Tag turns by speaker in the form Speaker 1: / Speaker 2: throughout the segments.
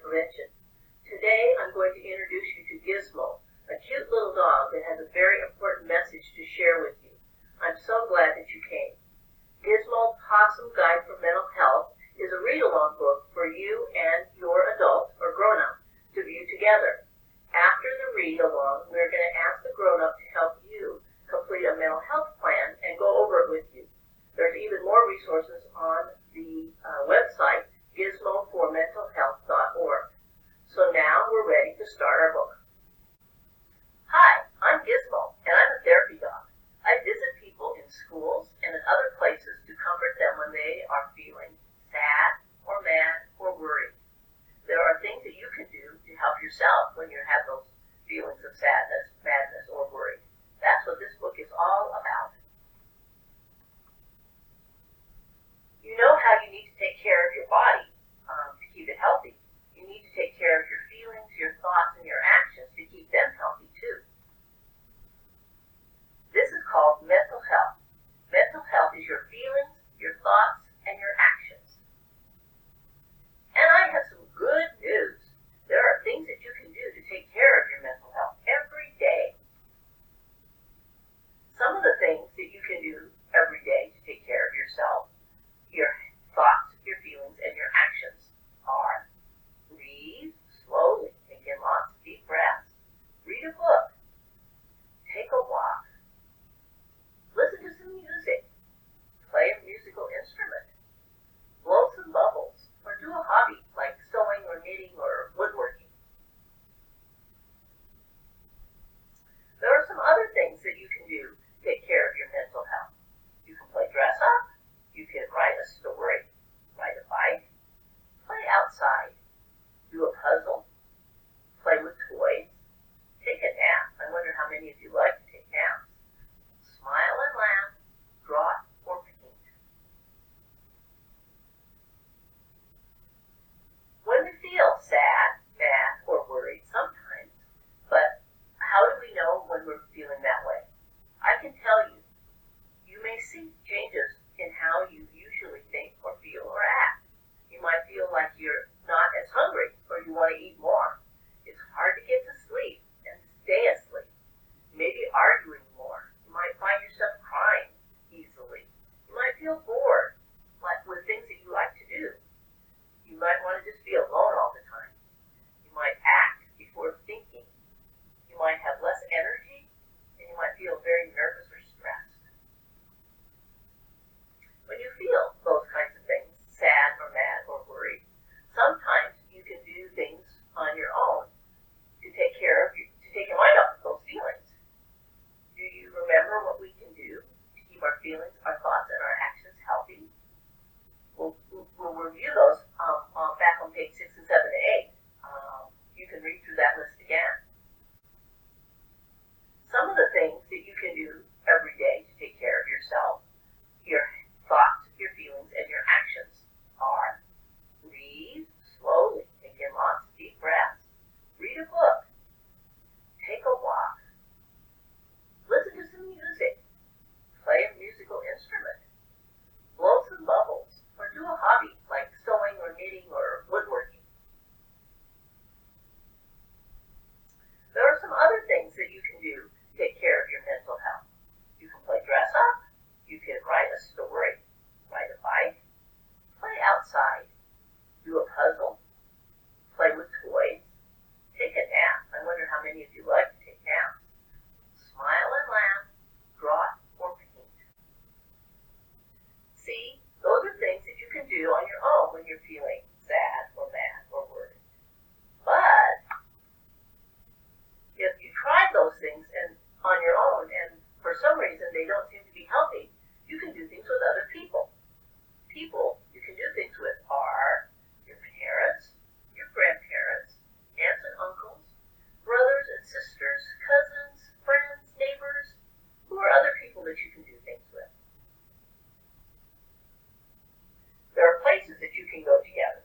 Speaker 1: prevention. Today I'm going to introduce you to Gizmo, a cute little dog that has a very important message to share with you. I'm so glad that you came. Gizmo PAWesome Guide for Mental Health is a read-along book for you and your adult or grown-up to view together. After the read-along, we're going to ask the grown-up to help you complete a mental health plan and go over it with you. There's even more resources on the website, gizmoformentalhealth.org. So now we're ready to start our book. Hi, I'm Gizmo, and I'm a therapy dog. I visit people in schools and in other places to comfort them when they are feeling sad or mad or worried. There are things that you can do to help yourself when you have those feelings of sadness, madness, or worry. That's what this book is all about. You know how you need to take care of your body to keep it healthy. You need to take care of your feelings, your thoughts, and your actions to keep them healthy too. This is called mental health. Mental health is your feelings, your thoughts, and your actions. And I have some good news. There are things that you can do to take care of your mental health every day. Some of the things that you can do every day to take care of yourself, your thoughts, your feelings, and your actions are: breathe slowly, take in lots of deep breaths, read a book, take a walk, listen to some music, play a musical instrument, blow some bubbles, or do a hobby like sewing or knitting or woodworking. There are some other things that you can do to take care of your mental health. You can play dress up, you can write a story, ride a bike, play outside, do a puzzle, play with toys, take a nap. I wonder how many of you like to take naps. Smile and laugh, draw or paint. When we feel sad, mad, or worried sometimes, but how do we know when we're feeling that way? I can tell you, you may see changes in how you usually think or feel or act. You might feel like you're not as hungry or you want to eat more. It's hard to get to sleep and stay asleep. Maybe arguing more. You might find yourself crying easily. You might feel bored with things that you like to do. You might want to just be alone all the time. You might act before thinking. You might have less energy, and you might feel very nervous or stressed. When you feel those kinds of things, sad or mad or worried, sometimes you can do things on your own to take your mind off of those feelings. Do you remember what we can do to keep our feelings, our thoughts, and our actions healthy? We'll review those back on page 6 and 7 and 8. You can read through that list again. Some of the things that you can do every day to take care of yourself, your thoughts, your feelings, and your actions are: breathe slowly, take in lots of deep breaths, read a book, take a walk, listen to some music, play a musical instrument, blow some bubbles, or do a hobby like sewing or knitting or woodworking. There are some other things that you can do to take care of your mental health. You can play dress up, you can write a story, ride a bike, play outside, do a puzzle, play with toys, take a nap. I wonder how many of you like to take naps. Smile and laugh, draw or paint. See, those are things that you can do on your own when you're feeling sad or mad or worried. But if you tried those things on your own and for some reason they don't seem to be healthy, you can do things with other people. People you can do things with are your parents, your grandparents, aunts and uncles, brothers and sisters, cousins, friends, neighbors. Who are other people that you can do things with? There are places that you can go together.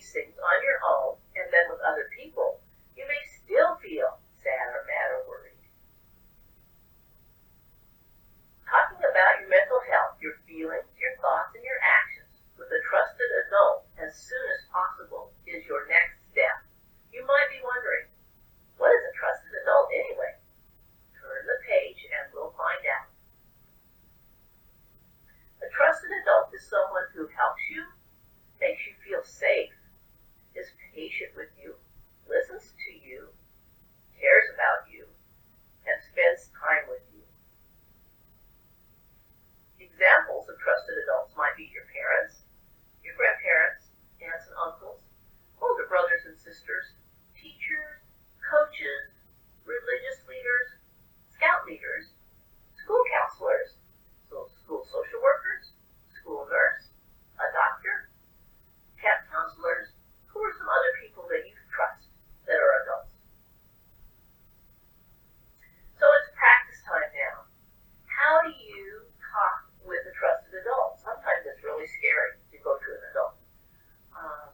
Speaker 1: these things on your own and then with other people, you may still feel sad or mad or worried. Talking about your mental health, your feelings, your thoughts, and your actions with a trusted adult as soon as possible is your next step. You might be wondering, what is a trusted adult anyway? Turn the page and we'll find out. A trusted adult is someone who helps you, makes you feel safe, is patient with you, listens to you, cares about you, and spends time with you. Examples of trusted adults might be your parents, your grandparents, aunts and uncles, older brothers and sisters, teachers, coaches, religious leaders, scout leaders, school counselors, school social workers, school nurse, a doctor, camp counselors, who are some other people that you trust that are adults. So it's practice time now. How do you talk with a trusted adult? Sometimes it's really scary to go to an adult.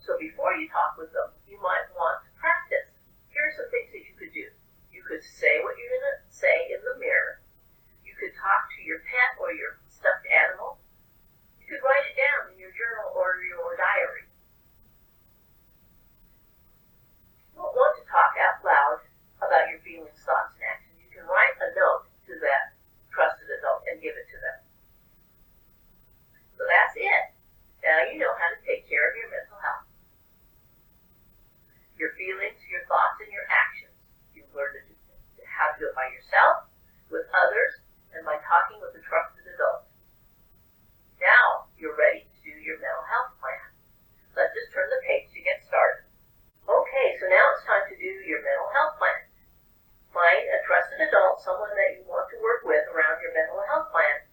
Speaker 1: So before you talk with them, you might want to practice. Here are some things that you could do. You could say what you're going to say in the mirror. You could talk to your pet or your stuffed animal. You could write it down in your journal or your diary. You don't want to talk out loud about your feelings, thoughts, and actions. You can write a note to that trusted adult and give it to them. So that's it. Now you know how to take care of your mental health. Your feelings, your thoughts, and your actions. You've learned how to do it by yourself, with others, and by talking with a trusted adult. Now you're ready to do your mental health plan. Let's just turn the page to get started. Okay, so now it's time to do your mental health plan. Find a trusted adult, someone that you want to work with around your mental health plan,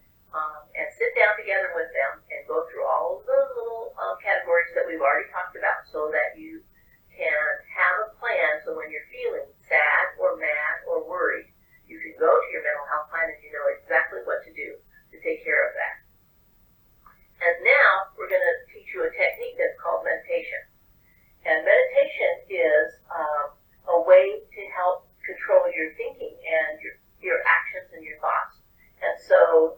Speaker 1: and sit down together with them and go through all of the little categories that we've already talked about so that you can have a plan so when you're feeling sad or mad or worried, you can go to your mental health plan and you know exactly what to do to take care of that. And now we're going to teach you a technique that's called meditation. And meditation is a way to help control your thinking and your actions and your thoughts. And so